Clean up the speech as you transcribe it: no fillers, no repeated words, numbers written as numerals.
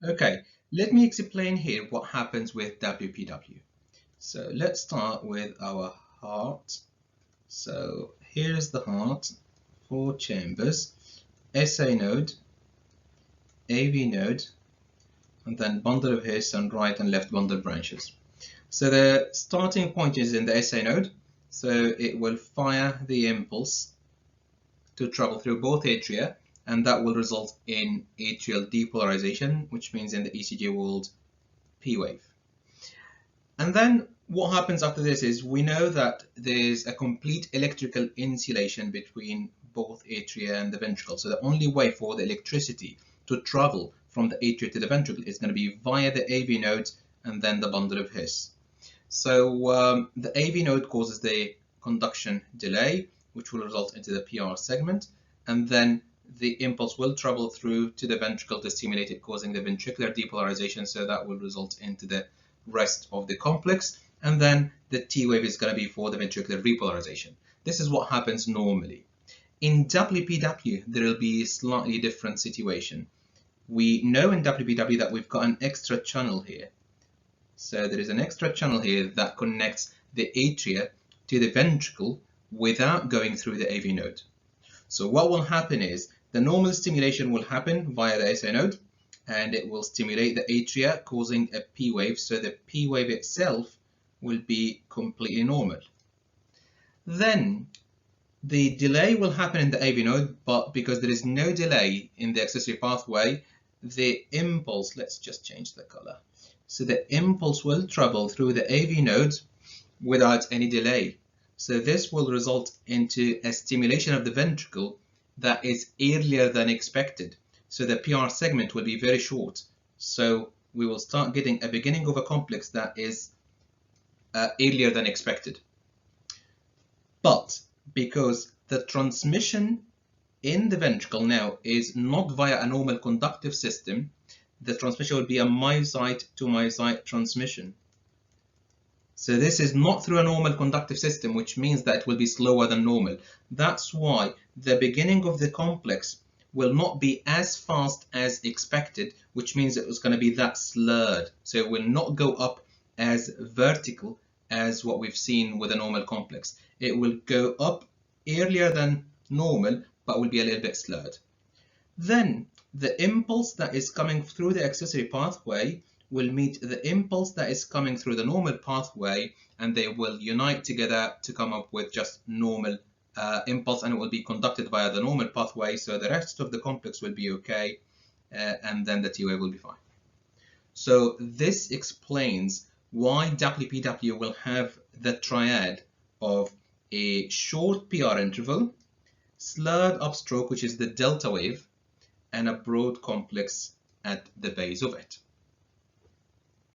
Okay, let me explain here what happens with WPW. So let's start with our heart. So here's the heart, 4 chambers, SA node, AV node, and then bundle of His and right and left bundle branches. So the starting point is in the SA node, so it will fire the impulse to travel through both atria, and that will result in atrial depolarization, which means in the ECG world, P wave. And then what happens after this is we know that there's a complete electrical insulation between both atria and the ventricle. So the only way for the electricity to travel from the atria to the ventricle is going to be via the AV node and then the bundle of His. So the AV node causes the conduction delay, which will result into the PR segment, and then the impulse will travel through to the ventricle to stimulate it, causing the ventricular depolarization, so that will result into the rest of the complex, and then the T wave is going to be for the ventricular repolarization. This is what happens normally. In WPW, there will be a slightly different situation. We know in WPW that we've got an extra channel here. So there is an extra channel here that connects the atria to the ventricle without going through the AV node. So what will happen is the normal stimulation will happen via the SA node, and it will stimulate the atria, causing a P wave. So the P wave itself will be completely normal. Then the delay will happen in the AV node, but because there is no delay in the accessory pathway, the impulse, let's just change the color. So the impulse will travel through the AV node without any delay. So this will result into a stimulation of the ventricle that is earlier than expected. So the PR segment will be very short. So we will start getting a beginning of a complex that is earlier than expected. But because the transmission in the ventricle now is not via a normal conductive system, the transmission will be a myocyte to myocyte transmission. So this is not through a normal conductive system, which means that it will be slower than normal. That's why the beginning of the complex will not be as fast as expected, which means it was going to be that slurred. So it will not go up as vertical as what we've seen with a normal complex. It will go up earlier than normal, but will be a little bit slurred. Then the impulse that is coming through the accessory pathway will meet the impulse that is coming through the normal pathway, and they will unite together to come up with just normal impulse, and it will be conducted via the normal pathway. So the rest of the complex will be okay, and then the T wave will be fine. So this explains why WPW will have the triad of a short PR interval, slurred upstroke, which is the delta wave, and a broad complex at the base of it.